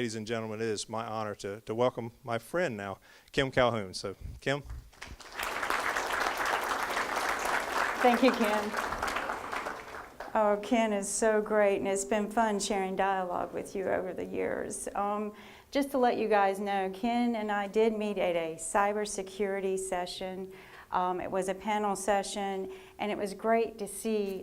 ladies and gentlemen, it is my honor to welcome my friend now, Kim Calhoun. So, Kim. Thank you, Ken. Oh, Ken is so great, and it's been fun sharing dialogue with you over the years. Just to let you guys know, Ken and I did meet at a cybersecurity session. It was a panel session, and it was great to see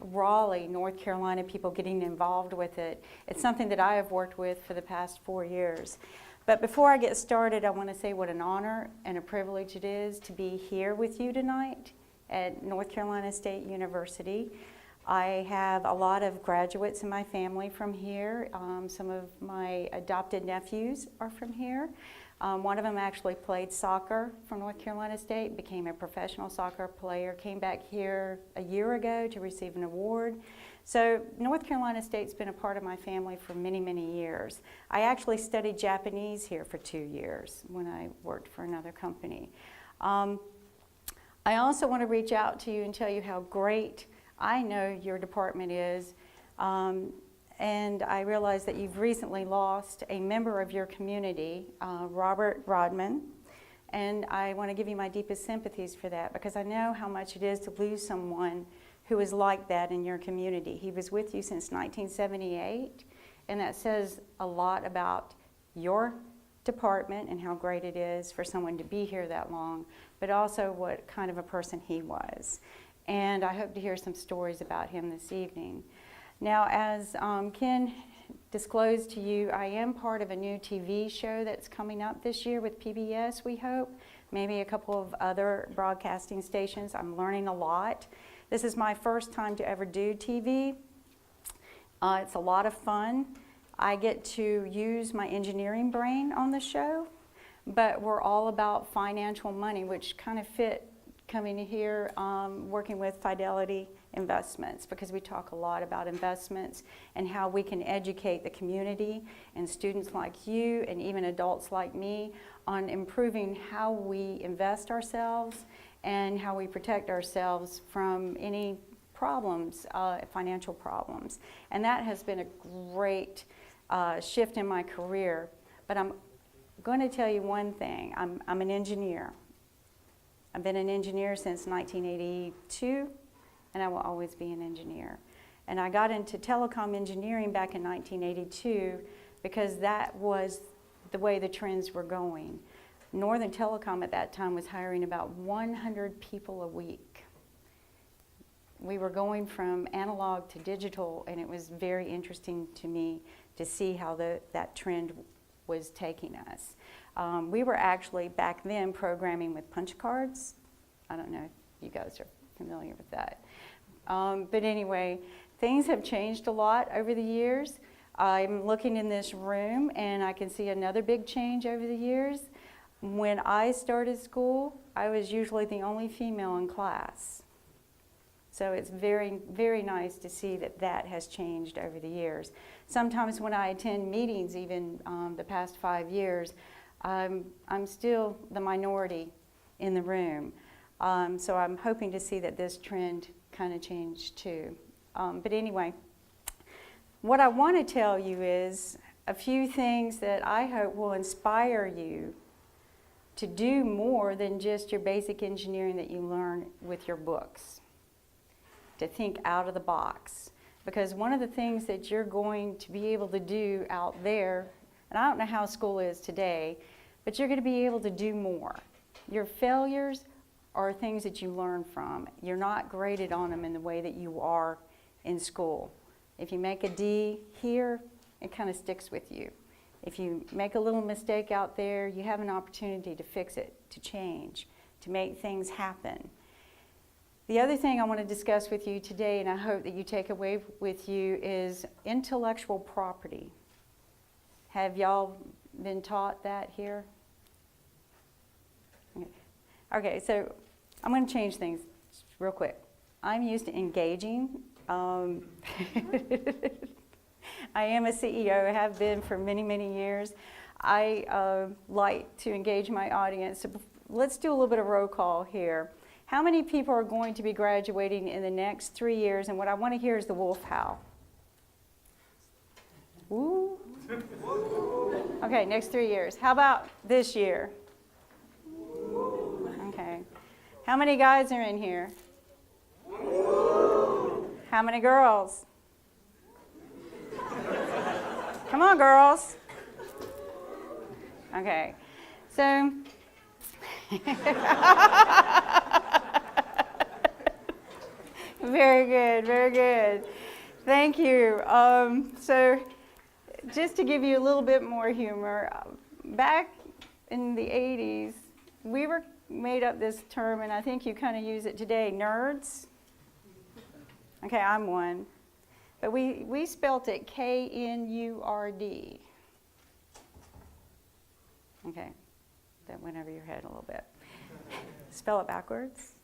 Raleigh, North Carolina people getting involved with it. It's something that I have worked with for the past 4 years. But before I get started, I want to say what an honor and a privilege it is to be here with you tonight at North Carolina State University. I have a lot of graduates in my family from here. Some of my adopted nephews are from here. One of them actually played soccer for North Carolina State, became a professional soccer player, came back here a year ago to receive an award. So North Carolina State's been a part of my family for many, many years. I actually studied Japanese here for 2 years when I worked for another company. I also want to reach out to you and tell you how great I know your department is. And I realize that you've recently lost a member of your community, Robert Rodman. And I want to give you my deepest sympathies for that, because I know how much it is to lose someone who is like that in your community. He was with you since 1978, and that says a lot about your department and how great it is for someone to be here that long, but also what kind of a person he was. And I hope to hear some stories about him this evening. Now, as Ken disclosed to you, I am part of a new TV show that's coming up this year with PBS, we hope, maybe a couple of other broadcasting stations. I'm learning a lot. This is my first time to ever do TV. It's a lot of fun. I get to use my engineering brain on the show, but we're all about financial money, which kind of fit coming here, working with Fidelity Investments, because we talk a lot about investments and how we can educate the community and students like you and even adults like me on improving how we invest ourselves and how we protect ourselves from any problems, financial problems. And that has been a great shift in my career. But I'm going to tell you one thing. I'm an engineer. I've been an engineer since 1982, and I will always be an engineer. And I got into telecom engineering back in 1982 because that was the way the trends were going. Northern Telecom at that time was hiring about 100 people a week. We were going from analog to digital, and it was very interesting to me to see how that trend was taking us. We were actually back then programming with punch cards. I don't know if you guys are familiar with that. But anyway, things have changed a lot over the years. I'm looking in this room and I can see another big change over the years. When I started school, I was usually the only female in class. So it's very, very nice to see that has changed over the years. Sometimes when I attend meetings, even the past 5 years, I'm still the minority in the room. So I'm hoping to see that this trend kind of changed too. But anyway, what I want to tell you is a few things that I hope will inspire you to do more than just your basic engineering that you learn with your books. To think out of the box. Because one of the things that you're going to be able to do out there, and I don't know how school is today, but you're going to be able to do more. Your failures are things that you learn from. You're not graded on them in the way that you are in school. If you make a D here, it kind of sticks with you. If you make a little mistake out there, you have an opportunity to fix it, to change, to make things happen. The other thing I want to discuss with you today, and I hope that you take away with you, is intellectual property. Have y'all been taught that here? Okay, so I'm going to change things real quick. I'm used to engaging. I am a CEO, I have been for many, many years. I like to engage my audience. So let's do a little bit of roll call here. How many people are going to be graduating in the next 3 years? And what I want to hear is the wolf howl. Woo. Okay, next 3 years. How about this year? Okay. How many guys are in here? How many girls? Come on, girls. Okay. So, very good, very good. Thank you. So, just to give you a little bit more humor, back in the 80s, we made up this term, and I think you kind of use it today, nerds. Okay, I'm one. But we spelt it K-N-U-R-D. Okay, that went over your head a little bit. Spell it backwards.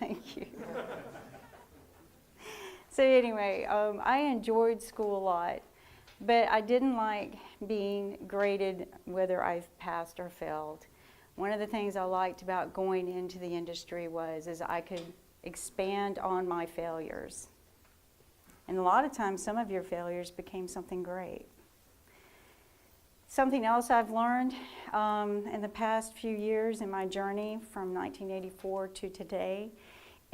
Thank you. So anyway, I enjoyed school a lot, but I didn't like being graded whether I've passed or failed. One of the things I liked about going into the industry is I could expand on my failures. And a lot of times, some of your failures became something great. Something else I've learned in the past few years in my journey from 1984 to today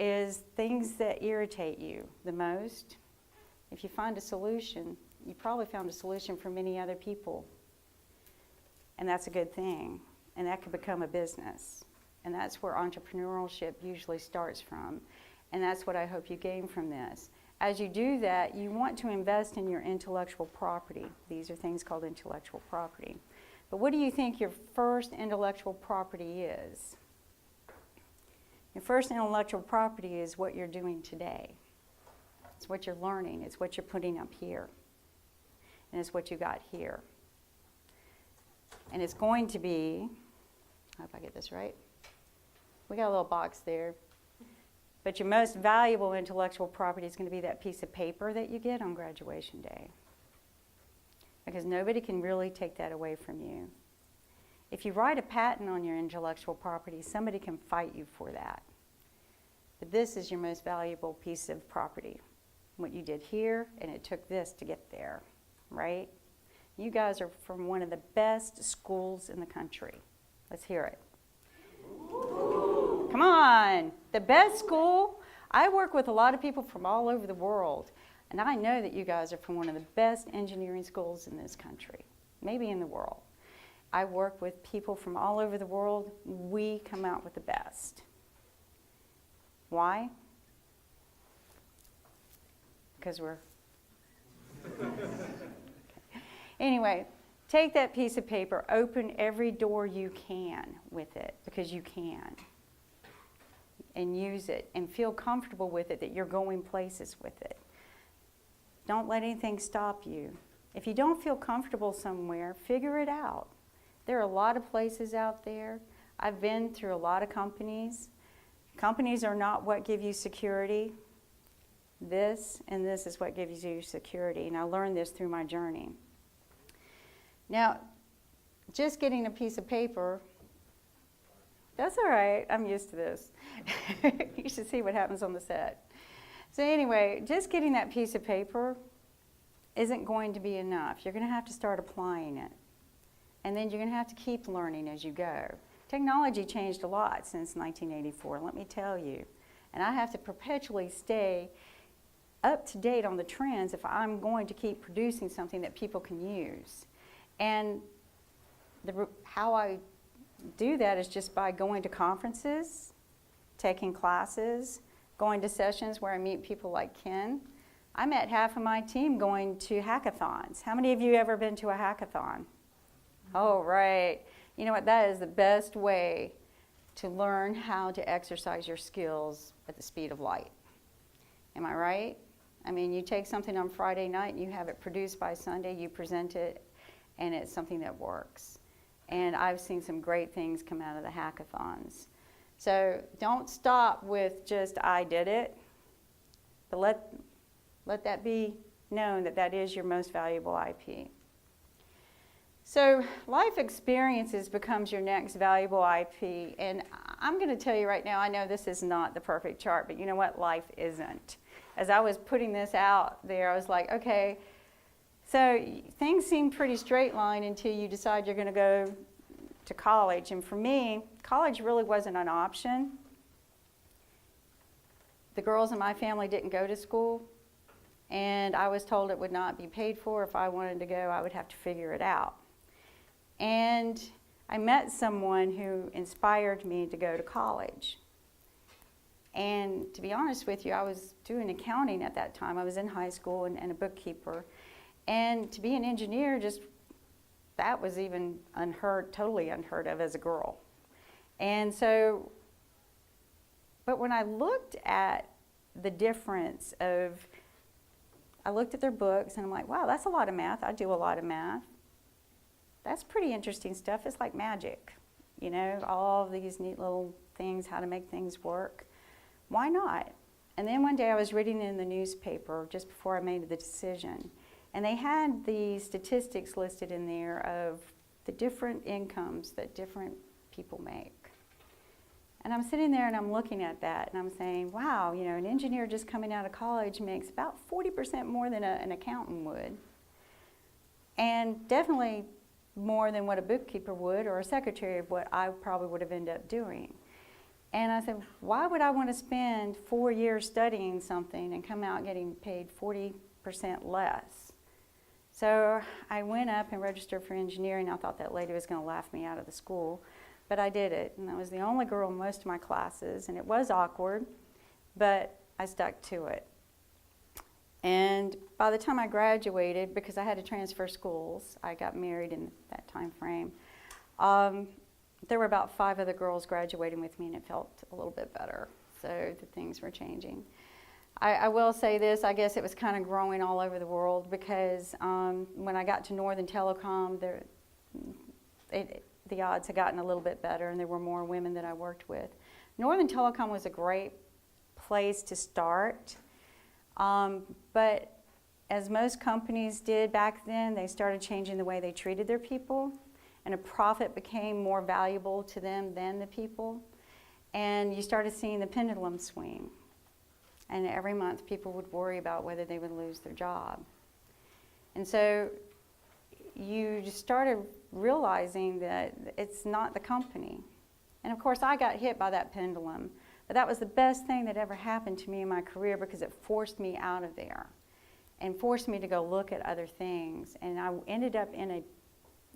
is things that irritate you the most. If you find a solution, you probably found a solution for many other people. And that's a good thing. And that could become a business. And that's where entrepreneurship usually starts from. And that's what I hope you gain from this. As you do that, you want to invest in your intellectual property. These are things called intellectual property. But what do you think your first intellectual property is? Your first intellectual property is what you're doing today. It's what you're learning. It's what you're putting up here. And it's what you got here. And it's going to be, I hope I get this right. We got a little box there. But your most valuable intellectual property is going to be that piece of paper that you get on graduation day. Because nobody can really take that away from you. If you write a patent on your intellectual property, somebody can fight you for that. But this is your most valuable piece of property. What you did here, and it took this to get there, right? You guys are from one of the best schools in the country. Let's hear it. Come on, the best school. I work with a lot of people from all over the world, and I know that you guys are from one of the best engineering schools in this country, maybe in the world. I work with people from all over the world. We come out with the best. Why? Because we're... Anyway, take that piece of paper, open every door you can with it, because you can. And use it, and feel comfortable with it, that you're going places with it. Don't let anything stop you. If you don't feel comfortable somewhere, figure it out. There are a lot of places out there. I've been through a lot of companies. Companies are not what give you security. This and this is what gives you security, and I learned this through my journey. Now, just getting a piece of paper, that's all right. I'm used to this. You should see what happens on the set. So anyway, just getting that piece of paper isn't going to be enough. You're going to have to start applying it. And then you're going to have to keep learning as you go. Technology changed a lot since 1984, let me tell you. And I have to perpetually stay up to date on the trends if I'm going to keep producing something that people can use. And how I do that is just by going to conferences, taking classes, going to sessions where I meet people like Ken. I met half of my team going to hackathons. How many of you ever been to a hackathon? Oh, right. You know what? That is the best way to learn how to exercise your skills at the speed of light. Am I right? I mean, you take something on Friday night and you have it produced by Sunday, you present it, and it's something that works. And I've seen some great things come out of the hackathons. So don't stop with just, I did it, but let that be known that that is your most valuable IP. So life experiences becomes your next valuable IP. And I'm going to tell you right now, I know this is not the perfect chart, but you know what? Life isn't. As I was putting this out there, I was like, okay, So things seem pretty straight line until you decide you're going to go to college. And for me, college really wasn't an option. The girls in my family didn't go to school, and I was told it would not be paid for. If I wanted to go, I would have to figure it out. And I met someone who inspired me to go to college. And to be honest with you, I was doing accounting at that time. I was in high school and a bookkeeper. And to be an engineer, that was even totally unheard of as a girl. And so, but when I looked at the difference I looked at their books and I'm like, wow, that's a lot of math. I do a lot of math. That's pretty interesting stuff. It's like magic, all of these neat little things, how to make things work. Why not? And then one day I was reading in the newspaper just before I made the decision. And they had the statistics listed in there of the different incomes that different people make. And I'm sitting there and I'm looking at that and I'm saying, wow, an engineer just coming out of college makes about 40% more than an accountant would. And definitely more than what a bookkeeper would or a secretary of what I probably would have ended up doing. And I said, why would I want to spend 4 years studying something and come out getting paid 40% less? So I went up and registered for engineering. I thought that lady was going to laugh me out of the school, but I did it. And I was the only girl in most of my classes, and it was awkward, but I stuck to it. And by the time I graduated, because I had to transfer schools, I got married in that time frame, there were about 5 other girls graduating with me, and it felt a little bit better. So the things were changing. I will say this, I guess it was kind of growing all over the world because when I got to Northern Telecom, the odds had gotten a little bit better and there were more women that I worked with. Northern Telecom was a great place to start, but as most companies did back then, they started changing the way they treated their people, and a profit became more valuable to them than the people, and you started seeing the pendulum swing. And every month people would worry about whether they would lose their job. And so you just started realizing that it's not the company. And of course I got hit by that pendulum, but that was the best thing that ever happened to me in my career because it forced me out of there and forced me to go look at other things. And I ended up in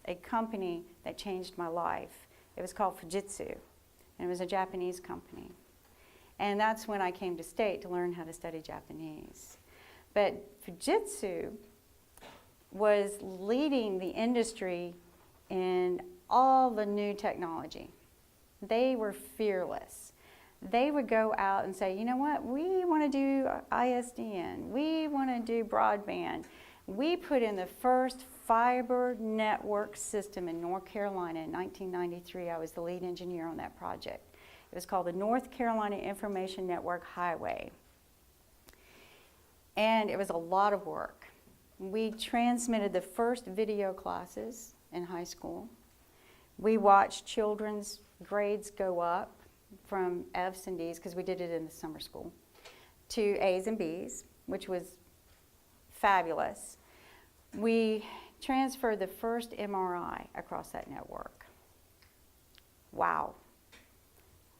a company that changed my life. It was called Fujitsu, and it was a Japanese company. And that's when I came to state to learn how to study Japanese. But Fujitsu was leading the industry in all the new technology. They were fearless. They would go out and say, you know what, we want to do ISDN, we want to do broadband. We put in the first fiber network system in North Carolina in 1993. I was the lead engineer on that project. It was called the North Carolina Information Network Highway. And it was a lot of work. We transmitted the first video classes in high school. We watched children's grades go up from F's and D's, because we did it in the summer school, to A's and B's, which was fabulous. We transferred the first MRI across that network. Wow.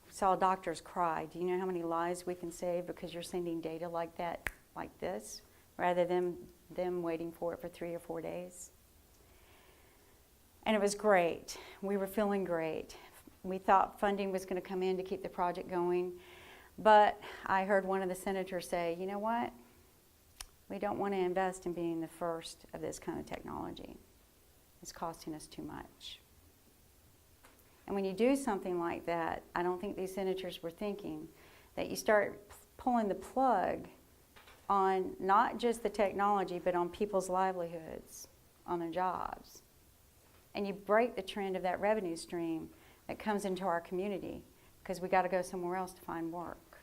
Saw doctors cry. Do you know how many lives we can save because you're sending data like that, like this, rather than them waiting for it for 3 or 4 days? And it was great. We were feeling great. We thought funding was going to come in to keep the project going, but I heard one of the senators say, you know what? We don't want to invest in being the first of this kind of technology. It's costing us too much. And when you do something like that, I don't think these senators were thinking that you start pulling the plug on not just the technology, but on people's livelihoods, on their jobs. And you break the trend of that revenue stream that comes into our community because we got to go somewhere else to find work.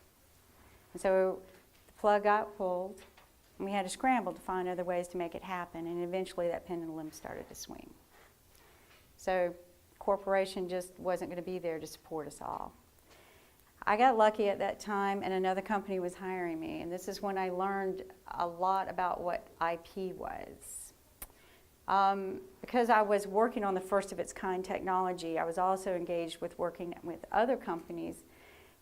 And so the plug got pulled, and we had to scramble to find other ways to make it happen, and eventually that pendulum started to swing. So corporation just wasn't going to be there to support us all. I got lucky at that time, and another company was hiring me, and this is when I learned a lot about what IP was. Because I was working on the first of its kind technology, I was also engaged with working with other companies,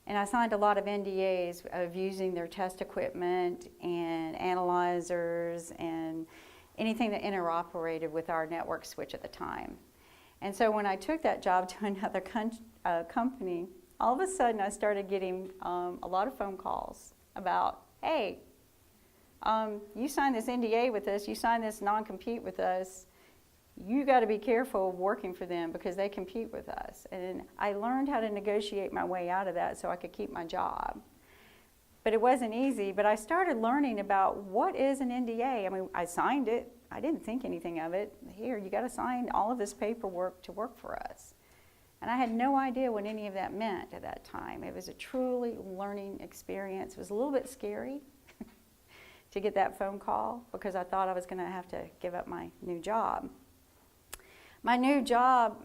and I signed a lot of NDAs of using their test equipment and analyzers and anything that interoperated with our network switch at the time. And so when I took that job to another company, all of a sudden I started getting a lot of phone calls about, hey, you signed this NDA with us, you signed this non-compete with us, you got to be careful working for them because they compete with us. And I learned how to negotiate my way out of that so I could keep my job. But it wasn't easy, but I started learning about what is an NDA. I mean, I signed it, I didn't think anything of it. Here, you got to sign all of this paperwork to work for us. And I had no idea what any of that meant at that time. It was a truly learning experience. It was a little bit scary to get that phone call because I thought I was going to have to give up my new job. My new job,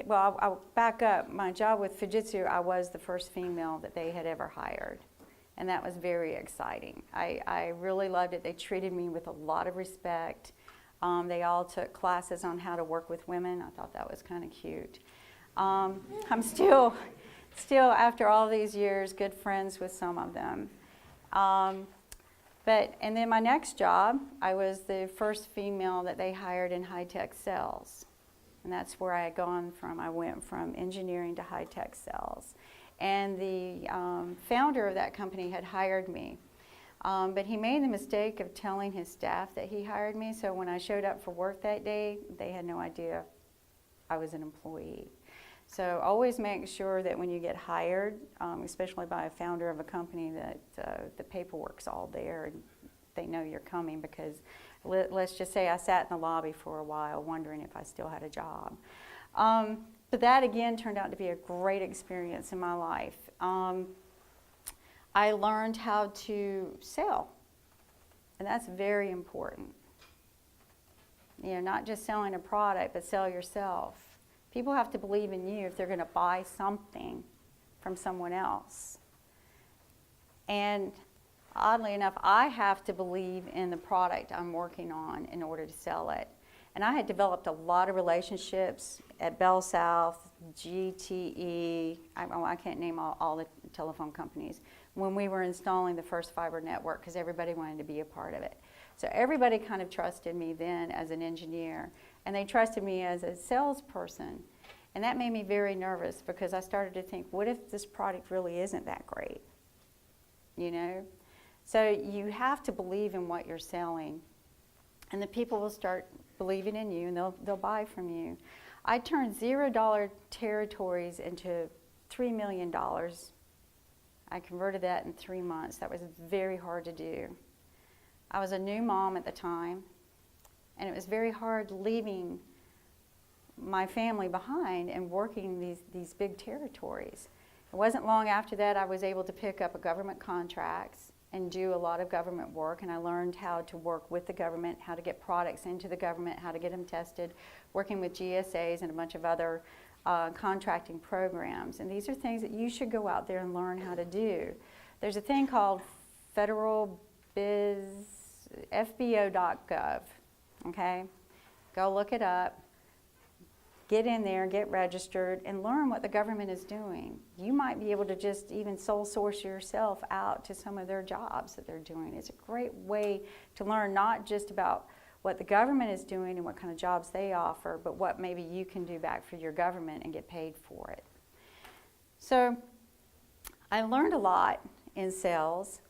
well, I'll back up. My job with Fujitsu, I was the first female that they had ever hired. And that was very exciting. I really loved it. They treated me with a lot of respect. They all took classes on how to work with women. I thought that was kind of cute. I'm still, after all these years, good friends with some of them. And then my next job, I was the first female that they hired in high-tech sales. And that's where I had gone from. I went from engineering to high-tech sales. And the founder of that company had hired me. But he made the mistake of telling his staff that he hired me. So when I showed up for work that day, they had no idea I was an employee. So always make sure that when you get hired, especially by a founder of a company, that the paperwork's all there and they know you're coming, because let's just say I sat in the lobby for a while wondering if I still had a job. But that again turned out to be a great experience in my life. I learned how to sell, and that's very important. You know, not just selling a product, but sell yourself. People have to believe in you if they're going to buy something from someone else. And oddly enough, I have to believe in the product I'm working on in order to sell it. And I had developed a lot of relationships at Bell South, GTE, I can't name all the telephone companies, when we were installing the first fiber network, because everybody wanted to be a part of it. So everybody kind of trusted me then as an engineer, and they trusted me as a salesperson. And that made me very nervous because I started to think, what if this product really isn't that great? You know? So you have to believe in what you're selling, and the people will start believing in you, and they'll buy from you. I turned $0 territories into $3 million. I converted that in 3 months. That was very hard to do. I was a new mom at the time, and it was very hard leaving my family behind and working these big territories. It wasn't long after that I was able to pick up government contracts and do a lot of government work, and I learned how to work with the government, how to get products into the government, how to get them tested, working with GSAs and a bunch of other contracting programs. And these are things that you should go out there and learn how to do. There's a thing called FBO.gov, okay? Go look it up. Get in there, get registered, and learn what the government is doing. You might be able to just even sole source yourself out to some of their jobs that they're doing. It's a great way to learn not just about what the government is doing and what kind of jobs they offer, but what maybe you can do back for your government and get paid for it. So I learned a lot in sales,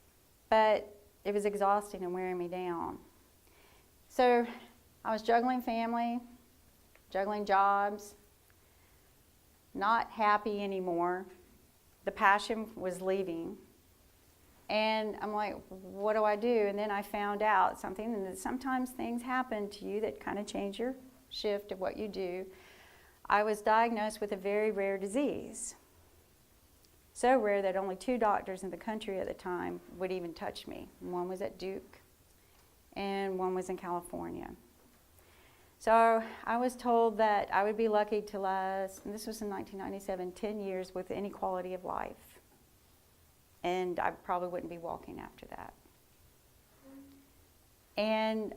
but it was exhausting and wearing me down. So I was juggling family, juggling jobs, not happy anymore. The passion was leaving. And I'm like, what do I do? And then I found out something, and that sometimes things happen to you that kind of change your shift of what you do. I was diagnosed with a very rare disease. So rare that only 2 doctors in the country at the time would even touch me. One was at Duke, and one was in California. So I was told that I would be lucky to last, and this was in 1997, 10 years with any quality of life. And I probably wouldn't be walking after that. And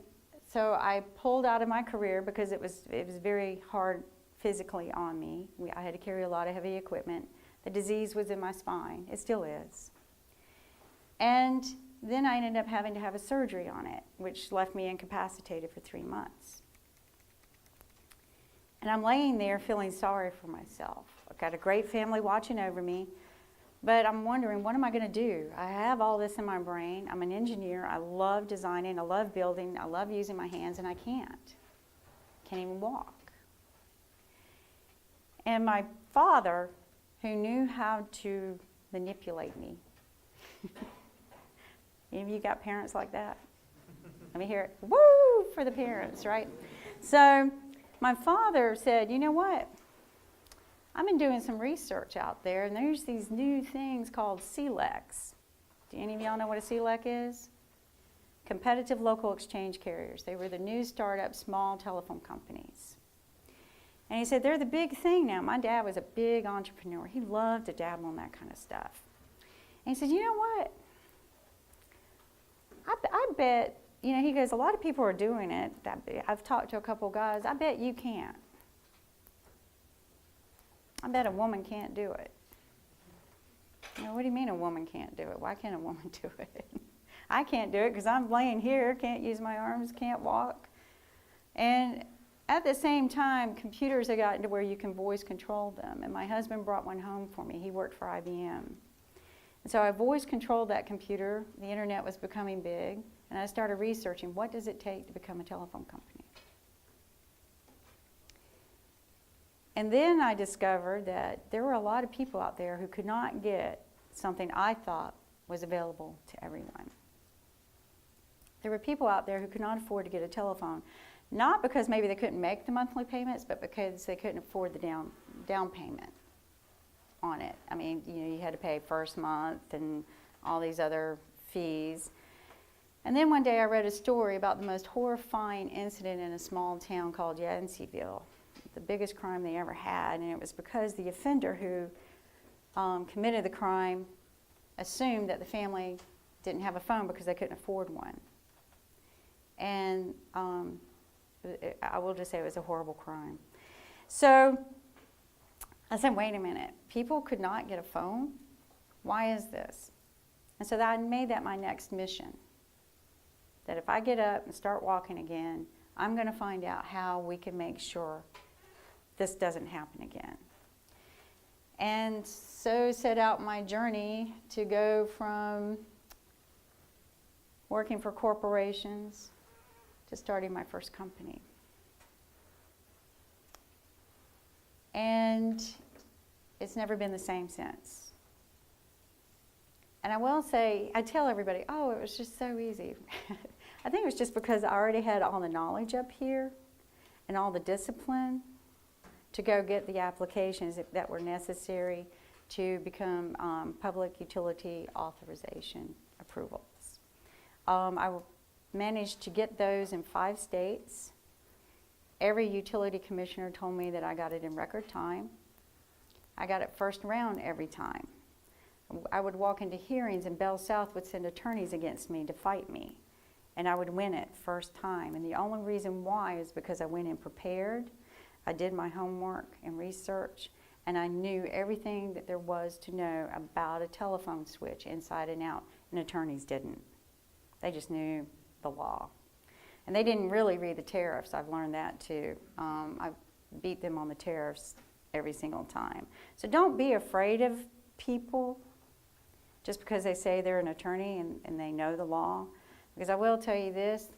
So I pulled out of my career because it was very hard physically on me. I had to carry a lot of heavy equipment. The disease was in my spine. It still is. And then I ended up having to have a surgery on it, which left me incapacitated for 3 months. And I'm laying there feeling sorry for myself. I've got a great family watching over me, but I'm wondering, what am I going to do? I have all this in my brain. I'm an engineer. I love designing. I love building. I love using my hands, and I can't. Can't even walk. And my father, who knew how to manipulate me. Any of you got parents like that? Let me hear it. Woo for the parents, right? So my father said, you know what? I've been doing some research out there, and there's these new things called CLECs. Do any of y'all know what a CLEC is? Competitive Local Exchange Carriers. They were the new startup small telephone companies. And he said, they're the big thing now. My dad was a big entrepreneur. He loved to dabble in that kind of stuff. And he said, you know what? I bet, he goes, a lot of people are doing it. I've talked to a couple guys. I bet you can't. I bet a woman can't do it. What do you mean a woman can't do it? Why can't a woman do it? I can't do it because I'm laying here, can't use my arms, can't walk. And at the same time, computers have gotten to where you can voice control them. And my husband brought one home for me. He worked for IBM. And so I voice controlled that computer. The internet was becoming big. And I started researching, what does it take to become a telephone company? And then I discovered that there were a lot of people out there who could not get something I thought was available to everyone. There were people out there who could not afford to get a telephone, not because maybe they couldn't make the monthly payments, but because they couldn't afford the down payment on it. I mean, you had to pay first month and all these other fees. And then one day I read a story about the most horrifying incident in a small town called Yanceyville, the biggest crime they ever had, and it was because the offender who committed the crime assumed that the family didn't have a phone because they couldn't afford one. And I will just say it was a horrible crime. So I said, wait a minute, people could not get a phone? Why is this? And so I made that my next mission, that if I get up and start walking again, I'm going to find out how we can make sure this doesn't happen again. And so set out my journey to go from working for corporations to starting my first company. And it's never been the same since. And I will say, I tell everybody, oh, it was just so easy. I think it was just because I already had all the knowledge up here and all the discipline to go get the applications that were necessary to become public utility authorization approvals. I managed to get those in 5 states. Every utility commissioner told me that I got it in record time. I got it first round every time. I would walk into hearings and Bell South would send attorneys against me to fight me. And I would win it first time. And the only reason why is because I went in prepared. I did my homework and research, and I knew everything that there was to know about a telephone switch inside and out, and attorneys didn't. They just knew the law. And they didn't really read the tariffs. I've learned that too. I beat them on the tariffs every single time. So don't be afraid of people just because they say they're an attorney and they know the law. Because I will tell you this,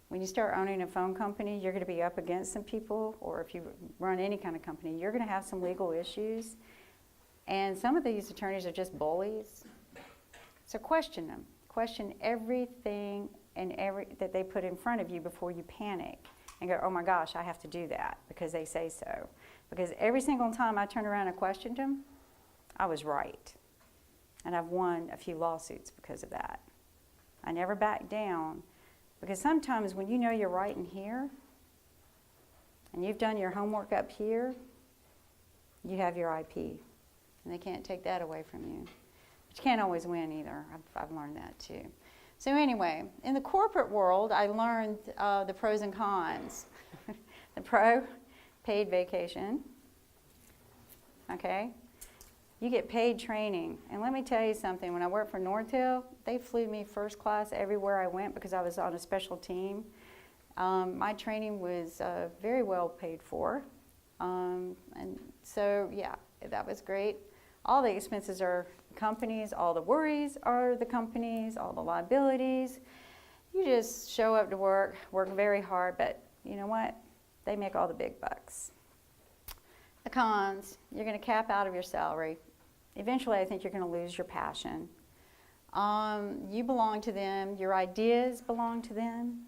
when you start owning a phone company, you're going to be up against some people, or if you run any kind of company, you're going to have some legal issues. And some of these attorneys are just bullies. So question them. Question everything that they put in front of you before you panic and go, oh my gosh, I have to do that because they say so. Because every single time I turned around and questioned them, I was right. And I've won a few lawsuits because of that. I never backed down. Because sometimes when you know you're right in here, and you've done your homework up here, you have your IP. And they can't take that away from you. But you can't always win either. I've learned that too. So anyway, in the corporate world, I learned the pros and cons. The pro, paid vacation. Okay? You get paid training. And let me tell you something, when I worked for Nortel, they flew me first class everywhere I went because I was on a special team. My training was very well paid for. And so, yeah, that was great. All the expenses are companies, all the worries are the companies, all the liabilities. You just show up to work very hard, but you know what? They make all the big bucks. The cons, you're going to cap out of your salary. Eventually, I think you're going to lose your passion. You belong to them. Your ideas belong to them.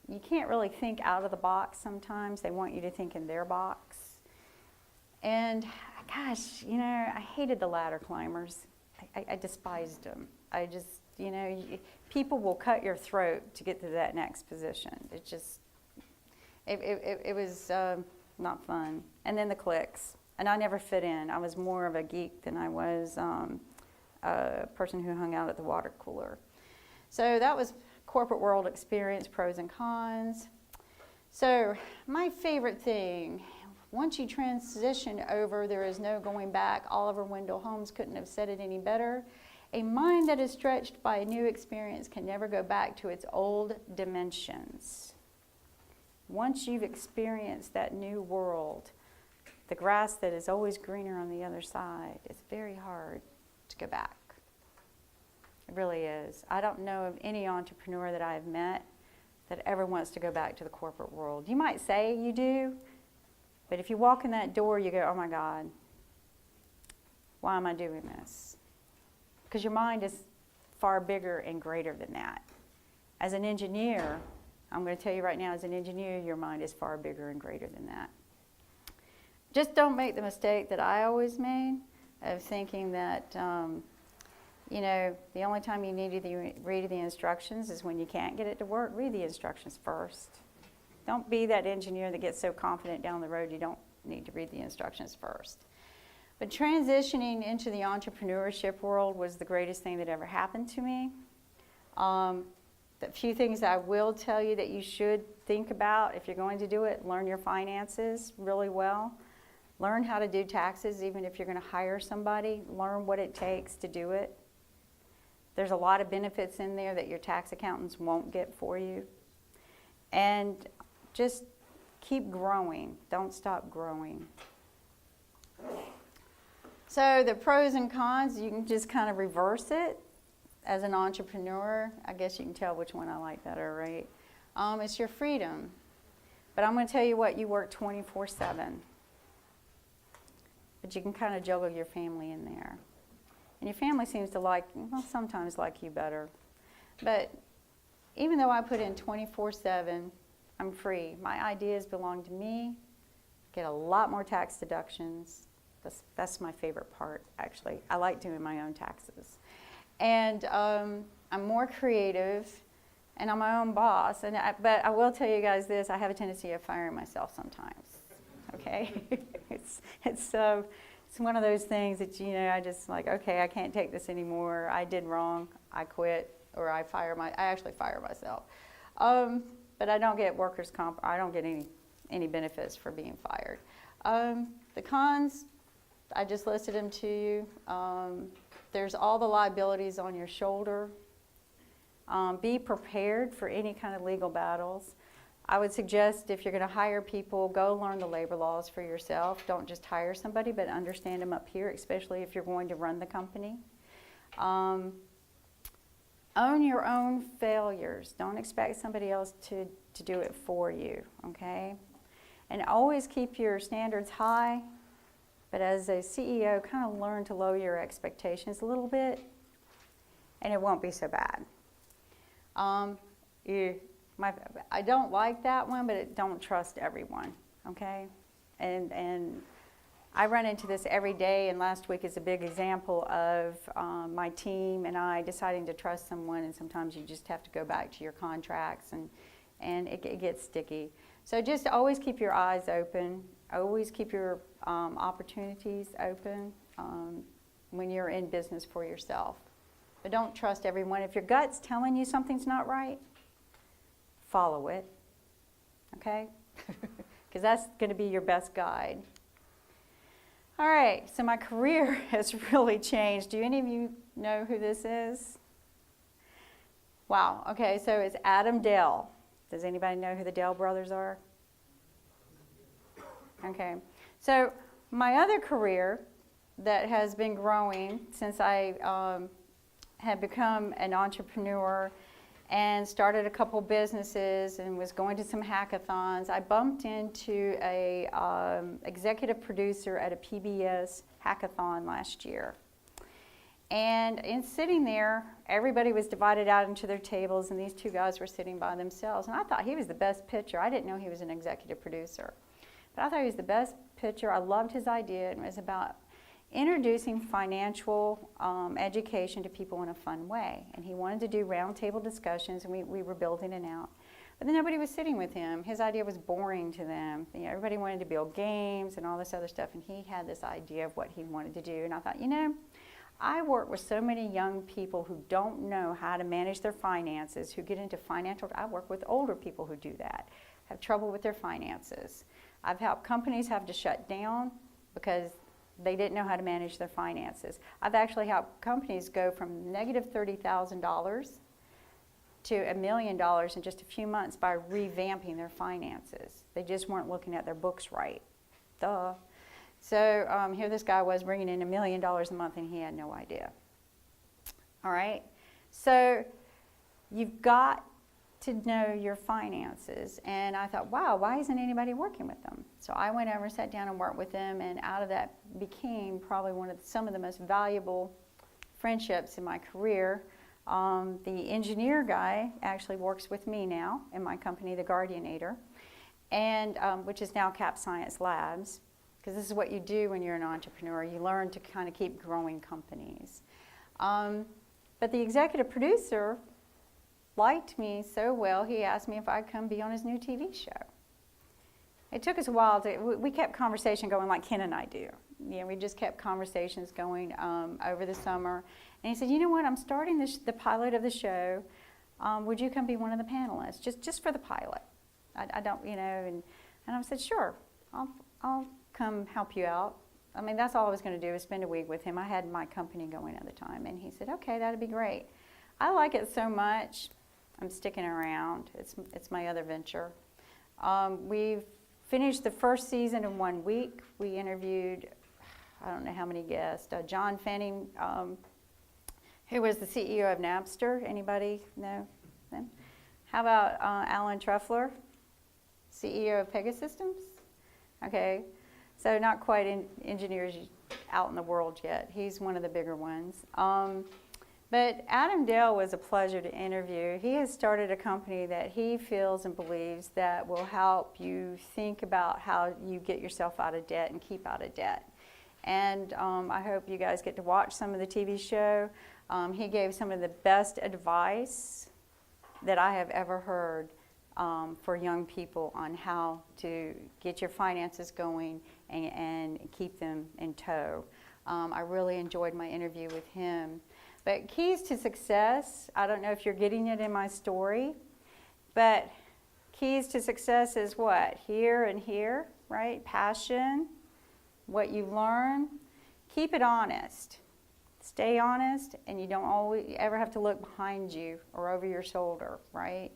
You can't really think out of the box sometimes. They want you to think in their box. And gosh, you know, I hated the ladder climbers. I despised them. I just, you know, people will cut your throat to get to that next position. It just, it was not fun. And then the cliques. And I never fit in. I was more of a geek than I was a person who hung out at the water cooler. So that was corporate world experience, pros and cons. So my favorite thing, once you transition over, there is no going back. Oliver Wendell Holmes couldn't have said it any better. A mind that is stretched by a new experience can never go back to its old dimensions. Once you've experienced that new world, the grass that is always greener on the other side, it's very hard to go back. It really is. I don't know of any entrepreneur that I've met that ever wants to go back to the corporate world. You might say you do, but if you walk in that door, you go, oh my God, why am I doing this? Because your mind is far bigger and greater than that. As an engineer, I'm going to tell you right now, as an engineer, your mind is far bigger and greater than that. Just don't make the mistake that I always made of thinking that, you know, the only time you need to read the instructions is when you can't get it to work. Read the instructions first. Don't be that engineer that gets so confident down the road you don't need to read the instructions first. But transitioning into the entrepreneurship world was the greatest thing that ever happened to me. The few things I will tell you that you should think about if you're going to do it: learn your finances really well. Learn how to do taxes, even if you're going to hire somebody. Learn what it takes to do it. There's a lot of benefits in there that your tax accountants won't get for you. And just keep growing. Don't stop growing. So the pros and cons, you can just kind of reverse it. As an entrepreneur, I guess you can tell which one I like better, right? It's your freedom. But I'm going to tell you what, you work 24/7. But you can kind of juggle your family in there. And your family seems to sometimes like you better. But even though I put in 24/7, I'm free. My ideas belong to me. Get a lot more tax deductions. That's my favorite part, actually. I like doing my own taxes. And I'm more creative, and I'm my own boss. But I will tell you guys this, I have a tendency of firing myself sometimes, okay? It's one of those things that, you know, I just like, okay, I can't take this anymore. I did wrong. I quit, or I actually fire myself. But I don't get workers' comp. I don't get any benefits for being fired. The cons, I just listed them to you. There's all the liabilities on your shoulder. Be prepared for any kind of legal battles. I would suggest if you're going to hire people, go learn the labor laws for yourself. Don't just hire somebody, but understand them up here, especially if you're going to run the company. Own your own failures. Don't expect somebody else to do it for you, okay? And always keep your standards high. But as a CEO, kind of learn to lower your expectations a little bit, and it won't be so bad. I don't like that one, but don't trust everyone, okay? And I run into this every day, and last week is a big example of my team and I deciding to trust someone, and sometimes you just have to go back to your contracts, and it gets sticky. So just always keep your eyes open. Always keep your opportunities open when you're in business for yourself. but don't trust everyone. If your gut's telling you something's not right, follow it, okay? Because that's going to be your best guide. All right, so my career has really changed. Do any of you know who this is? Wow, okay, so it's Adam Dell. Does anybody know who the Dell brothers are? Okay, so my other career that has been growing since I had become an entrepreneur and started a couple businesses and was going to some hackathons, I bumped into a executive producer at a PBS hackathon last year. And in sitting there, everybody was divided out into their tables, and these two guys were sitting by themselves. And I thought he was the best pitcher. I didn't know he was an executive producer. But I thought he was the best pitcher. I loved his idea. It was about introducing financial education to people in a fun way. And he wanted to do roundtable discussions, and we were building it out. But then nobody was sitting with him. His idea was boring to them. You know, everybody wanted to build games and all this other stuff, and he had this idea of what he wanted to do. And I thought, you know, I work with so many young people who don't know how to manage their finances, who get into financial. I work with older people who do that, have trouble with their finances. I've helped companies have to shut down because they didn't know how to manage their finances. I've actually helped companies go from negative $30,000 to $1 million in just a few months by revamping their finances. They just weren't looking at their books right. Duh. So here this guy was bringing in $1 million a month, and he had no idea. All right? So you've got to know your finances. And I thought, wow, why isn't anybody working with them? So I went over, sat down, and worked with them, and out of that became probably some of the most valuable friendships in my career. The engineer guy actually works with me now in my company, the Guardianator, and which is now Cap Science Labs. Because this is what you do when you're an entrepreneur. You learn to kind of keep growing companies. But the executive producer liked me so well, he asked me if I'd come be on his new TV show. It took us a while we kept conversation going like Ken and I do. You know, we just kept conversations going over the summer. And he said, you know what, I'm starting the pilot of the show. Would you come be one of the panelists, just for the pilot? I don't, you know, and I said, sure, I'll come help you out. I mean, that's all I was going to do, was spend a week with him. I had my company going at the time, and he said, okay, that'd be great. I like it so much, I'm sticking around. It's my other venture. We've finished the first season in 1 week. We interviewed, I don't know how many guests, John Fanning, who was the CEO of Napster. Anybody know them? How about Alan Trefler, CEO of Pegasystems? Okay. So not quite engineers out in the world yet. He's one of the bigger ones. But Adam Dell was a pleasure to interview. He has started a company that he feels and believes that will help you think about how you get yourself out of debt and keep out of debt. And I hope you guys get to watch some of the TV show. He gave some of the best advice that I have ever heard for young people on how to get your finances going and keep them in tow. I really enjoyed my interview with him. But keys to success, I don't know if you're getting it in my story, but keys to success is what? Here and here, right? Passion, what you learn. Keep it honest. Stay honest, and you don't always ever have to look behind you or over your shoulder, right?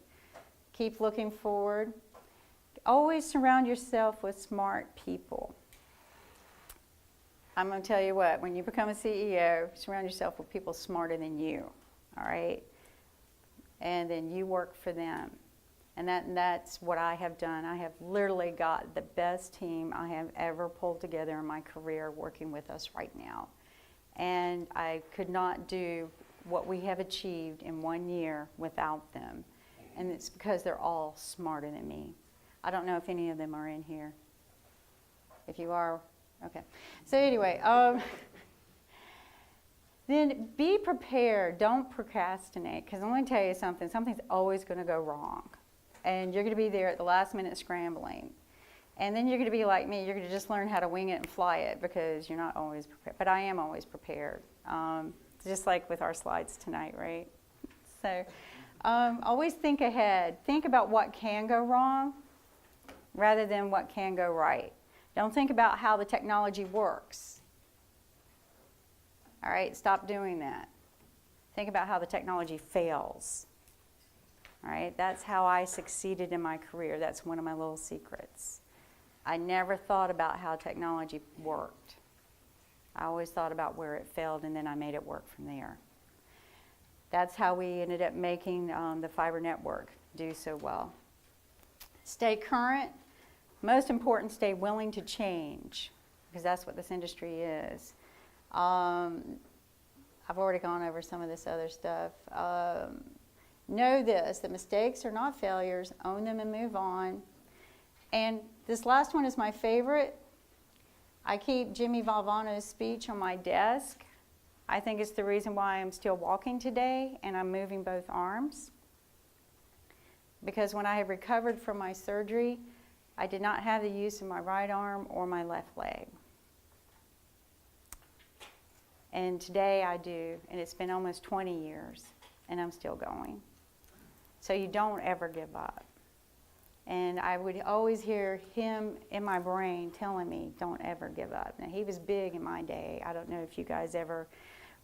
Keep looking forward. Always surround yourself with smart people. I'm going to tell you what, when you become a CEO, surround yourself with people smarter than you, all right? And then you work for them. And that's what I have done. I have literally got the best team I have ever pulled together in my career working with us right now. And I could not do what we have achieved in 1 year without them. And it's because they're all smarter than me. I don't know if any of them are in here. If you are, okay. So anyway, then be prepared. Don't procrastinate, because I'm going to tell you something. Something's always going to go wrong. And you're going to be there at the last minute scrambling. And then you're going to be like me. You're going to just learn how to wing it and fly it, because you're not always prepared. But I am always prepared. just like with our slides tonight, right? So always think ahead. Think about what can go wrong rather than what can go right. Don't think about how the technology works. All right, stop doing that. Think about how the technology fails. All right, that's how I succeeded in my career. That's one of my little secrets. I never thought about how technology worked. I always thought about where it failed, and then I made it work from there. That's how we ended up making the fiber network do so well. Stay current. Most important, stay willing to change, because that's what this industry is. I've already gone over some of this other stuff. Know this, that mistakes are not failures. Own them and move on. And this last one is my favorite. I keep Jimmy Valvano's speech on my desk. I think it's the reason why I'm still walking today and I'm moving both arms. Because when I had recovered from my surgery, I did not have the use of my right arm or my left leg. And today I do, and it's been almost 20 years, and I'm still going. So you don't ever give up. And I would always hear him in my brain telling me, don't ever give up. Now, he was big in my day. I don't know if you guys ever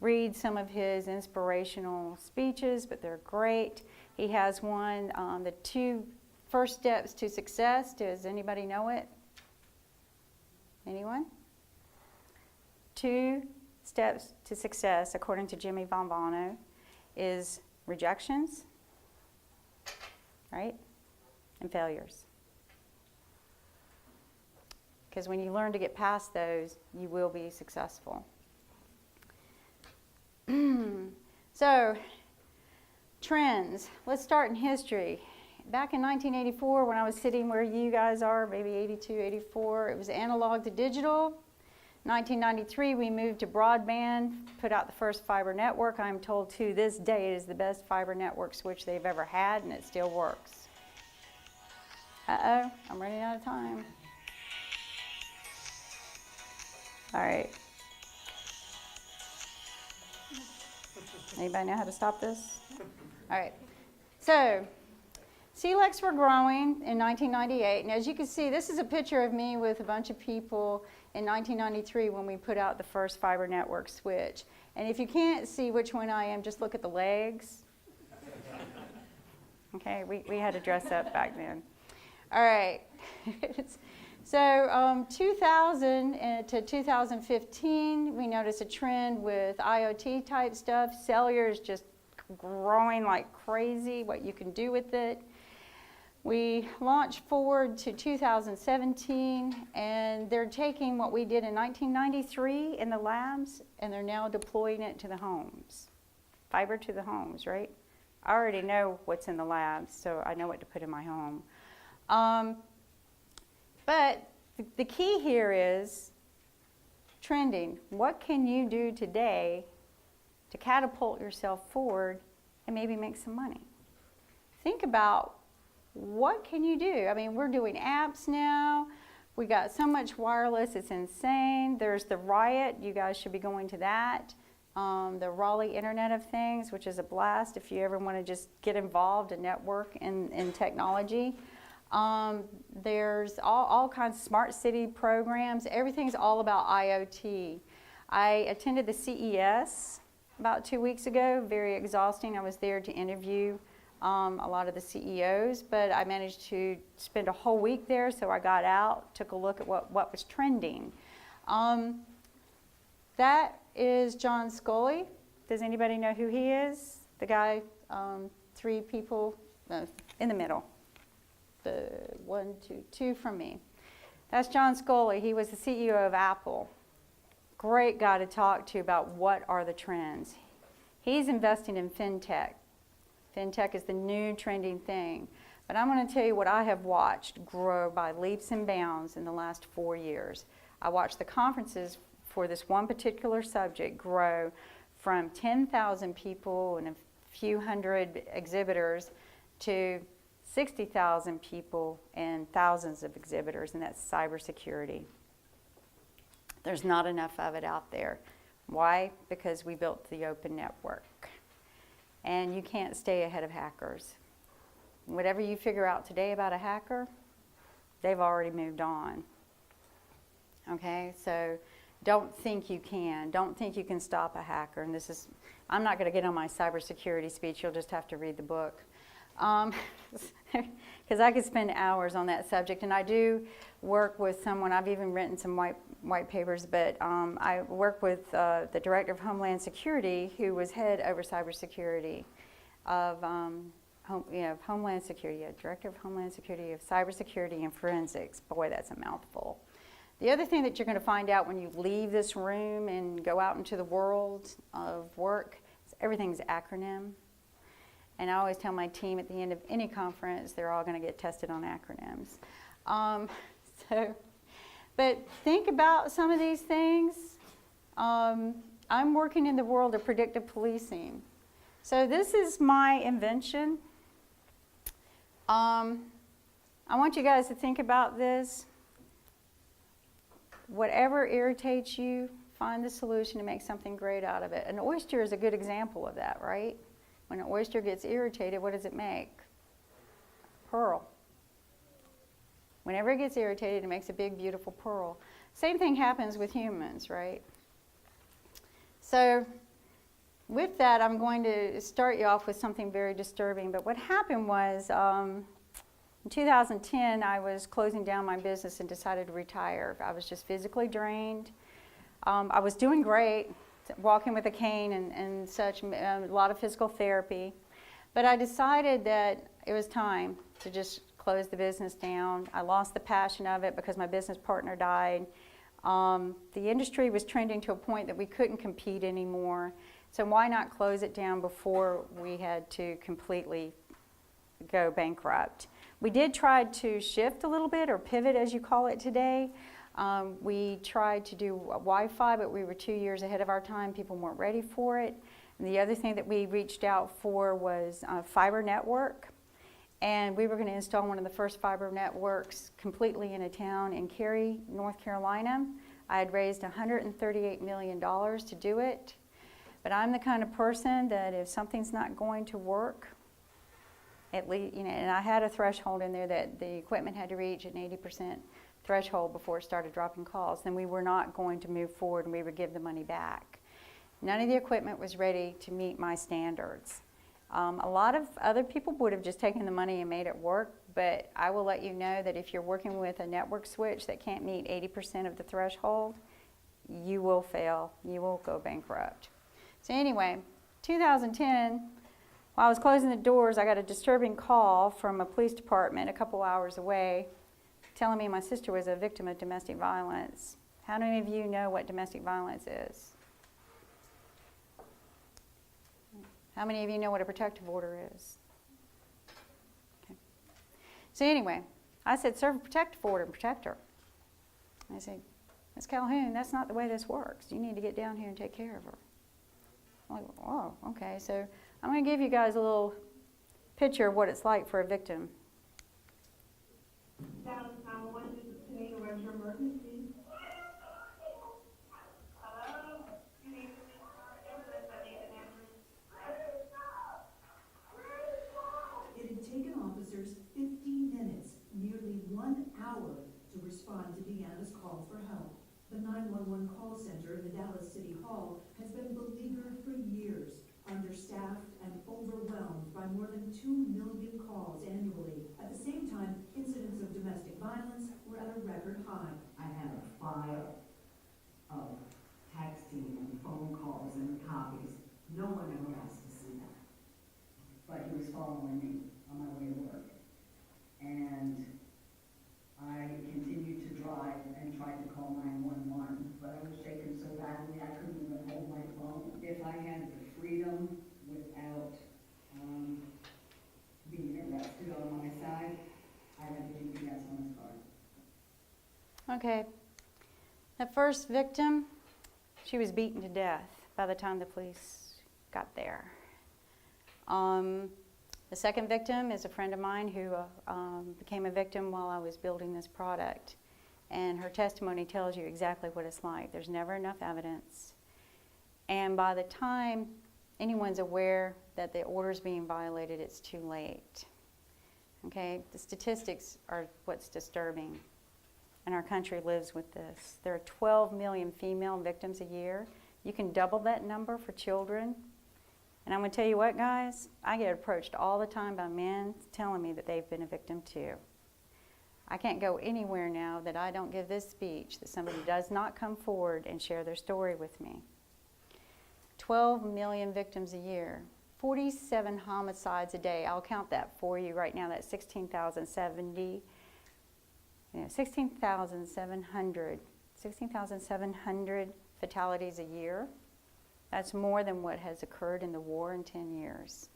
read some of his inspirational speeches, but they're great. He has one, the 2 first steps to success. Does anybody know it? Anyone? 2 steps to success, according to Jimmy Valvano, is rejections, right? And failures. Because when you learn to get past those, you will be successful. So, trends. Let's start in history. Back in 1984, when I was sitting where you guys are, maybe 82, 84, it was analog to digital. 1993, we moved to broadband, put out the first fiber network. I'm told to this day it is the best fiber network switch they've ever had, and it still works. Uh-oh, I'm running out of time. All right. Anybody know how to stop this? All right. So, CLECs were growing in 1998, and as you can see, this is a picture of me with a bunch of people in 1993 when we put out the first fiber network switch. And if you can't see which one I am, just look at the legs. Okay, we had to dress up back then. All right. So 2000 to 2015, we noticed a trend with IoT type stuff. Cellular is just growing like crazy, what you can do with it. We launched forward to 2017, and they're taking what we did in 1993 in the labs, and they're now deploying it to the homes. Fiber to the homes, right? I already know what's in the labs, so I know what to put in my home. But the key here is trending. What can you do today to catapult yourself forward and maybe make some money? Think about what can you do? I mean, we're doing apps now. We got so much wireless, it's insane. There's the Riot, you guys should be going to that. The Raleigh Internet of Things, which is a blast if you ever want to just get involved and network in technology. There's all kinds of smart city programs. Everything's all about IoT. I attended the CES about 2 weeks ago, very exhausting. I was there to interview a lot of the CEOs, but I managed to spend a whole week there, so I got out, took a look at what was trending. That is John Sculley. Does anybody know who he is? The guy, 3 people in the middle. The 1, 2 from me. That's John Sculley. He was the CEO of Apple. Great guy to talk to about what are the trends. He's investing in fintech. Fintech is the new trending thing. But I'm going to tell you what I have watched grow by leaps and bounds in the last 4 years. I watched the conferences for this one particular subject grow from 10,000 people and a few hundred exhibitors to 60,000 people and thousands of exhibitors, and that's cybersecurity. There's not enough of it out there. Why? Because we built the open network. And you can't stay ahead of hackers. Whatever you figure out today about a hacker, they've already moved on. Okay, so don't think you can. Don't think you can stop a hacker. And this is, I'm not going to get on my cybersecurity speech. You'll just have to read the book. Because I could spend hours on that subject. And I do work with someone, I've even written some white papers, but I work with the Director of Homeland Security, who was head over cybersecurity of Homeland Security, Director of Homeland Security of Cybersecurity and Forensics. Boy, that's a mouthful. The other thing that you're going to find out when you leave this room and go out into the world of work is everything's acronym. And I always tell my team at the end of any conference, they're all going to get tested on acronyms. But think about some of these things. I'm working in the world of predictive policing. So this is my invention. I want you guys to think about this. Whatever irritates you, find the solution to make something great out of it. An oyster is a good example of that, right? When an oyster gets irritated, what does it make? Pearl. Whenever it gets irritated, it makes a big, beautiful pearl. Same thing happens with humans, right? So with that, I'm going to start you off with something very disturbing. But what happened was, in 2010, I was closing down my business and decided to retire. I was just physically drained. I was doing great, walking with a cane and such, a lot of physical therapy. But I decided that it was time to just close the business down. I lost the passion of it because my business partner died. The industry was trending to a point that we couldn't compete anymore. So why not close it down before we had to completely go bankrupt? We did try to shift a little bit, or pivot as you call it today. We tried to do Wi-Fi, but we were 2 years ahead of our time. People weren't ready for it. And the other thing that we reached out for was fiber network. And we were going to install one of the first fiber networks completely in a town in Cary, North Carolina. I had raised $138 million to do it. But I'm the kind of person that if something's not going to work, at least, and I had a threshold in there that the equipment had to reach an 80% threshold before it started dropping calls, then we were not going to move forward and we would give the money back. None of the equipment was ready to meet my standards. A lot of other people would have just taken the money and made it work, but I will let you know that if you're working with a network switch that can't meet 80% of the threshold, you will fail. You will go bankrupt. So anyway, 2010, while I was closing the doors, I got a disturbing call from a police department a couple hours away telling me my sister was a victim of domestic violence. How many of you know what domestic violence is? How many of you know what a protective order is? Okay. So anyway, I said, serve a protective order and protect her. I said, Ms. Calhoun, that's not the way this works. You need to get down here and take care of her. I'm like, oh, okay. So I'm going to give you guys a little picture of what it's like for a victim. Dallas 911, this is Tanita. What's your emergency? Hello? You need ambulance. I need an ambulance. It had taken officers 50 minutes, nearly 1 hour, to respond to Deanna's call for help. The 911 call center in the Dallas City Hall has been beleaguered for years, understaffed and overwhelmed by more than 2 million calls annually. At the same time, incidents of domestic violence were at a record high. I had a file of texting and phone calls and copies. No one ever asked to see that. But he was following me on my way to work. And I continued to drive and tried to call 911, but I was shaken so badly I couldn't even hold my phone. If I had the freedom without being arrested on my side, I'd have the GPS on his car. Okay. The first victim, she was beaten to death by the time the police got there. The second victim is a friend of mine who became a victim while I was building this product. And her testimony tells you exactly what it's like. There's never enough evidence. And by the time anyone's aware that the order is being violated, it's too late. Okay, the statistics are what's disturbing, and our country lives with this. There are 12 million female victims a year. You can double that number for children. And I'm going to tell you what, guys, I get approached all the time by men telling me that they've been a victim too. I can't go anywhere now that I don't give this speech that somebody does not come forward and share their story with me. 12 million victims a year, 47 homicides a day. I'll count that for you right now. That's 16,700 fatalities a year. That's more than what has occurred in the war in 10 years.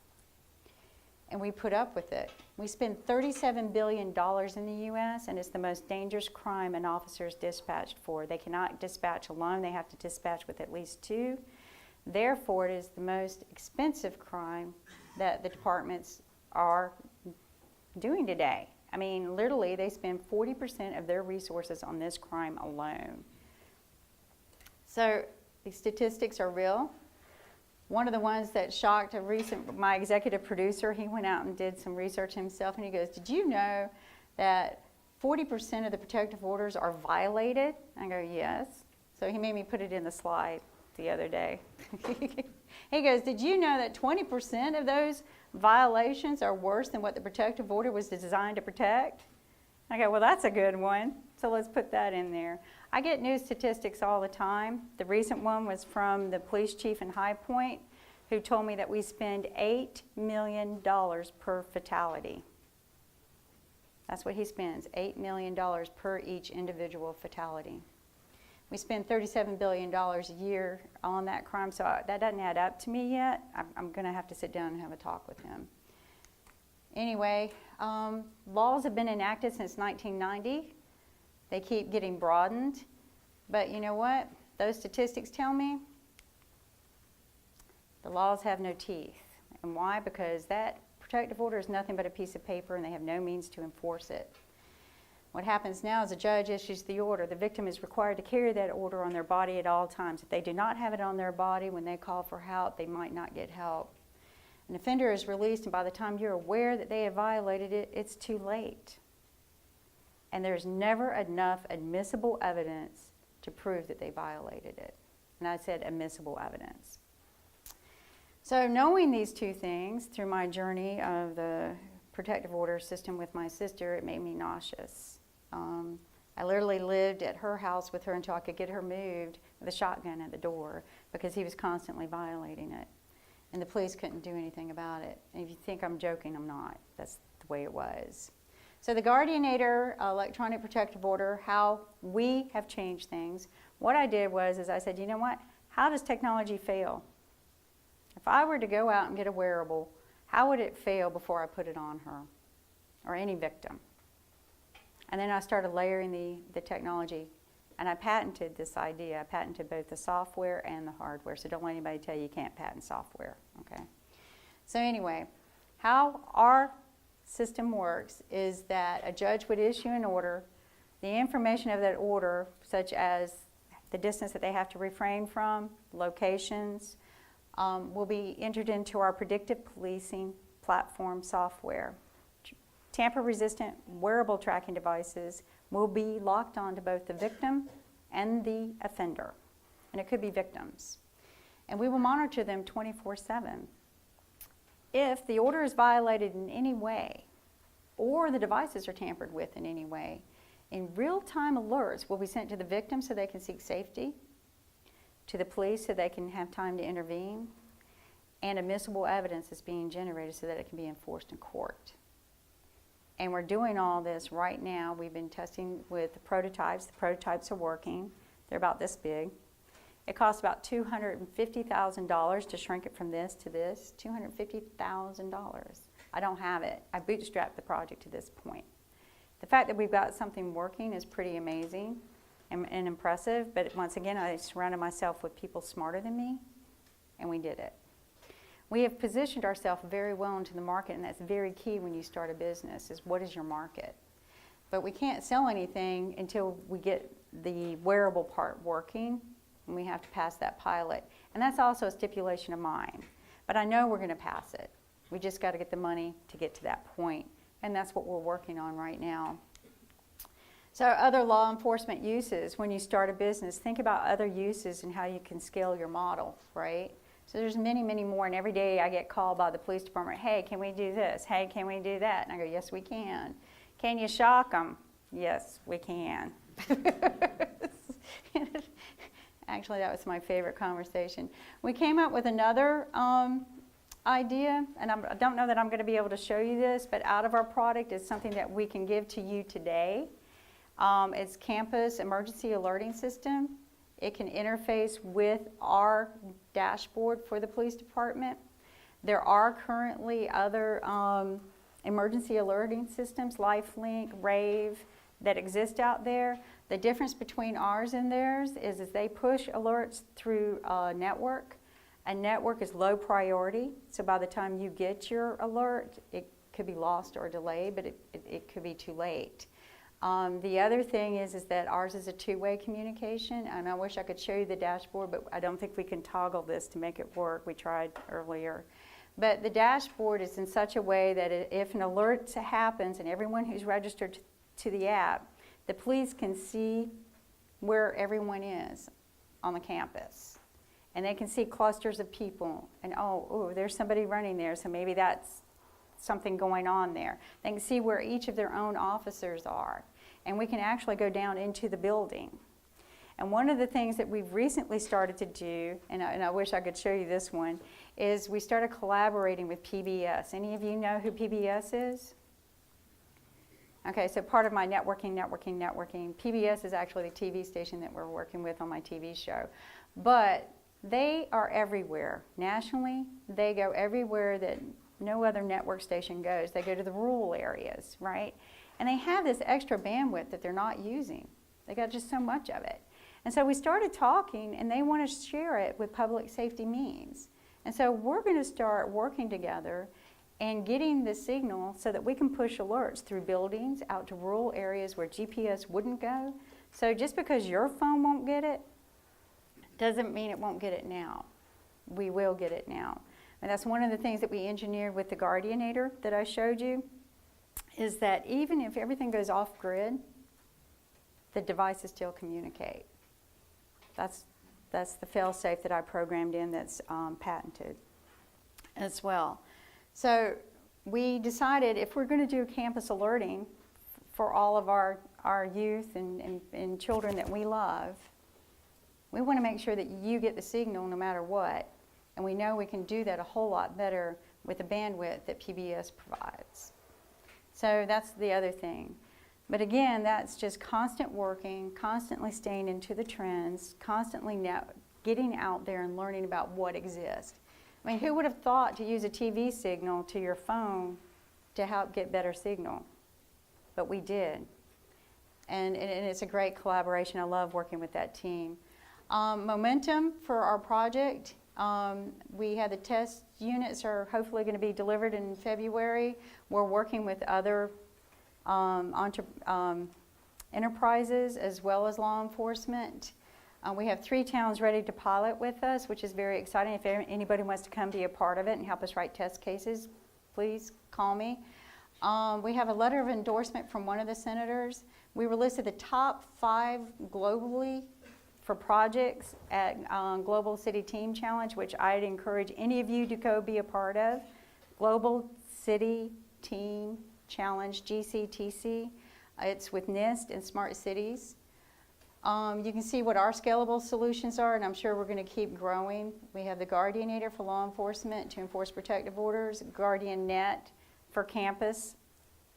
And we put up with it. We spend $37 billion in the U.S., and it's the most dangerous crime an officer is dispatched for. They cannot dispatch alone. They have to dispatch with at least two. Therefore, it is the most expensive crime that the departments are doing today. I mean, literally, they spend 40% of their resources on this crime alone. So the statistics are real. One of the ones that shocked my executive producer, he went out and did some research himself, and he goes, did you know that 40% of the protective orders are violated? I go, yes. So he made me put it in the slide the other day. He goes, did you know that 20% of those violations are worse than what the protective order was designed to protect? I go, well, that's a good one. So let's put that in there. I get new statistics all the time. The recent one was from the police chief in High Point, who told me that we spend $8 million per fatality. That's what he spends, $8 million per each individual fatality. We spend $37 billion a year on that crime, so that doesn't add up to me yet. I'm going to have to sit down and have a talk with him. Anyway, laws have been enacted since 1990. They keep getting broadened. But you know what? Those statistics tell me the laws have no teeth. And why? Because that protective order is nothing but a piece of paper, and they have no means to enforce it. What happens now is a judge issues the order. The victim is required to carry that order on their body at all times. If they do not have it on their body when they call for help, they might not get help. An offender is released, and by the time you're aware that they have violated it, it's too late. And there's never enough admissible evidence to prove that they violated it. And I said admissible evidence. So knowing these two things through my journey of the protective order system with my sister, it made me nauseous. I literally lived at her house with her until I could get her moved with a shotgun at the door because he was constantly violating it. And the police couldn't do anything about it. And if you think I'm joking, I'm not. That's the way it was. So the Guardianator electronic protective order, how we have changed things. What I did was I said, you know what? How does technology fail? If I were to go out and get a wearable, how would it fail before I put it on her or any victim? And then I started layering the technology, and I patented this idea. I patented both the software and the hardware, so don't let anybody tell you you can't patent software, okay? So anyway, how our system works is that a judge would issue an order. The information of that order, such as the distance that they have to refrain from, locations, will be entered into our predictive policing platform software. Tamper-resistant wearable tracking devices will be locked onto both the victim and the offender, and it could be victims. And we will monitor them 24/7. If the order is violated in any way, or the devices are tampered with in any way, in real-time alerts will be sent to the victim so they can seek safety, to the police so they can have time to intervene, and admissible evidence is being generated so that it can be enforced in court. And we're doing all this right now. We've been testing with the prototypes. The prototypes are working. They're about this big. It costs about $250,000 to shrink it from this to this. $250,000. I don't have it. I bootstrapped the project to this point. The fact that we've got something working is pretty amazing and impressive, but once again, I surrounded myself with people smarter than me, and we did it. We have positioned ourselves very well into the market, and that's very key when you start a business, is what is your market? But we can't sell anything until we get the wearable part working. and we have to pass that pilot. And that's also a stipulation of mine. But I know we're going to pass it. We just got to get the money to get to that point, and that's what we're working on right now. So other law enforcement uses, when you start a business, think about other uses and how you can scale your model, right? So there's many, many more, and every day I get called by the police department, hey, can we do this? Hey, can we do that? And I go, yes, we can. Can you shock them? Yes, we can. Actually, that was my favorite conversation. We came up with another idea, and I don't know that I'm going to be able to show you this, but out of our product is something that we can give to you today. It's Campus Emergency Alerting System. It can interface with our dashboard for the police department. There are currently other emergency alerting systems, LifeLink, Rave, that exist out there. The difference between ours and theirs is they push alerts through a network. A network is low priority, so by the time you get your alert, it could be lost or delayed, but it could be too late. The other thing is that ours is a two-way communication, and I wish I could show you the dashboard, but I don't think we can toggle this to make it work. We tried earlier. But the dashboard is in such a way that if an alert happens and everyone who's registered to the app, the police can see where everyone is on the campus. And they can see clusters of people, and oh, there's somebody running there, so maybe that's something going on there. They can see where each of their own officers are, and we can actually go down into the building. And one of the things that we've recently started to do, and I wish I could show you this one, is we started collaborating with PBS. Any of you know who PBS is? Okay, so part of my networking, PBS is actually the TV station that we're working with on my TV show. But they are everywhere. Nationally, they go everywhere that no other network station goes. They go to the rural areas, right? And they have this extra bandwidth that they're not using. They got just so much of it. And so we started talking, and they want to share it with public safety means. And so we're going to start working together and getting the signal so that we can push alerts through buildings out to rural areas where GPS wouldn't go. So just because your phone won't get it doesn't mean it won't get it now. We will get it now. And that's one of the things that we engineered with the Guardianator that I showed you, is that even if everything goes off grid, the devices still communicate. That's the fail-safe that I programmed in that's patented as well. So we decided if we're going to do campus alerting for all of our youth and children that we love, we want to make sure that you get the signal no matter what. And we know we can do that a whole lot better with the bandwidth that PBS provides. So that's the other thing. But again, that's just constant working, constantly staying into the trends, constantly getting out there and learning about what exists. I mean, who would have thought to use a TV signal to your phone to help get better signal? But we did. And it's a great collaboration. I love working with that team. Momentum for our project. We had the test units are hopefully going to be delivered in February. We're working with other enterprises as well as law enforcement. We have 3 towns ready to pilot with us, which is very exciting. If anybody wants to come be a part of it and help us write test cases, please call me. We have a letter of endorsement from one of the senators. We were listed the top 5 globally for projects at Global City Team Challenge, which I'd encourage any of you to go be a part of. Global City Team Challenge, GCTC. It's with NIST and Smart Cities. You can see what our scalable solutions are, and I'm sure we're going to keep growing. We have the Guardianator for law enforcement to enforce protective orders, GuardianNet for campus,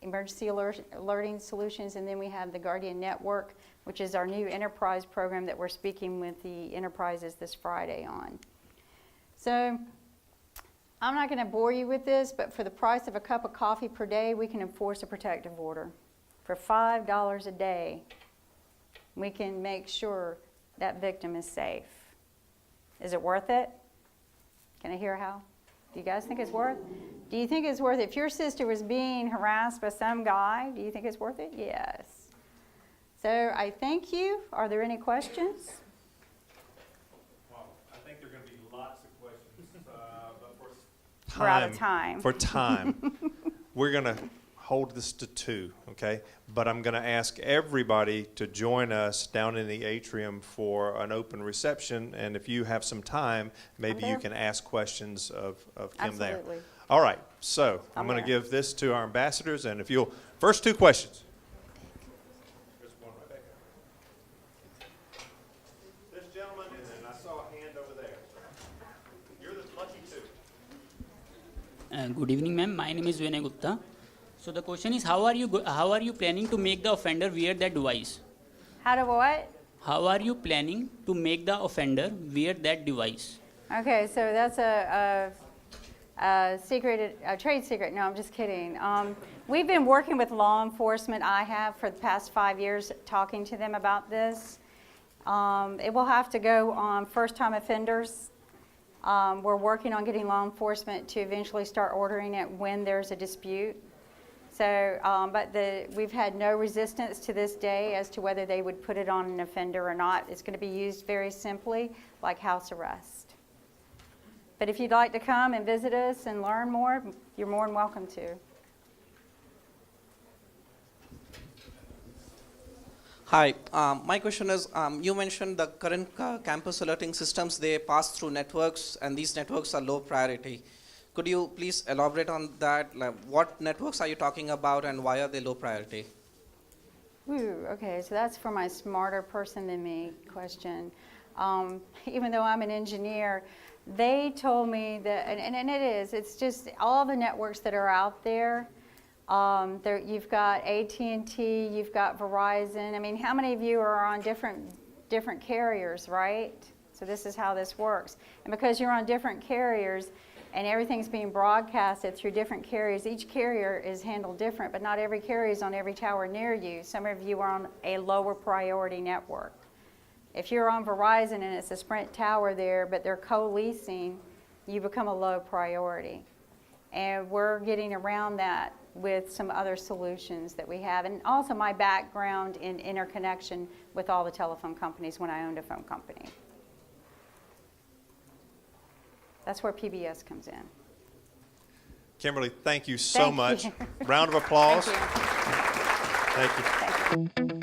emergency alerting solutions, and then we have the Guardian Network, which is our new enterprise program that we're speaking with the enterprises this Friday on. So I'm not going to bore you with this, but for the price of a cup of coffee per day, we can enforce a protective order. For $5 a day, we can make sure that victim is safe. Is it worth it? Can I hear how? Do you guys think it's worth it? Do you think it's worth it? If your sister was being harassed by some guy, do you think it's worth it? Yes. So I thank you. Are there any questions? We're out of time. For time. We're going to hold this to 2, okay? But I'm going to ask everybody to join us down in the atrium for an open reception. And if you have some time, maybe you there. can ask questions of Kim there. Absolutely. All right. So I'm I'm going to there. give this to our ambassadors. And if you'll, first 2 questions. There's one right back there. This gentleman, and then I saw a hand over there. You're the lucky 2. Good evening, ma'am. My name is Vinay Gupta. So the question is, how are you planning to make the offender wear that device? How to what? How are you planning to make the offender wear that device? Okay, so that's a trade secret. No, I'm just kidding. We've been working with law enforcement, I have, for the past 5 years, talking to them about this. It will have to go on first-time offenders. We're working on getting law enforcement to eventually start ordering it when there's a dispute. So, we've had no resistance to this day as to whether they would put it on an offender or not. It's going to be used very simply, like house arrest. But if you'd like to come and visit us and learn more, you're more than welcome to. Hi, my question is, you mentioned the current campus alerting systems, they pass through networks, and these networks are low priority. Could you please elaborate on that? Like, what networks are you talking about, and why are they low priority? Ooh, okay, so that's for my smarter person than me question. Even though I'm an engineer, they told me that, and it is, it's just all the networks that are out there. You've got AT&T, you've got Verizon. I mean, how many of you are on different carriers, right? So this is how this works. And because you're on different carriers and everything's being broadcasted through different carriers, each carrier is handled different, but not every carrier is on every tower near you. Some of you are on a lower priority network. If you're on Verizon and it's a Sprint tower there, but they're co-leasing, you become a low priority. And we're getting around that with some other solutions that we have. And also my background in interconnection with all the telephone companies when I owned a phone company. That's where PBS comes in. Kimberly, thank you so Thank much. you. Round of applause. Thank you. Thank you. Thank you.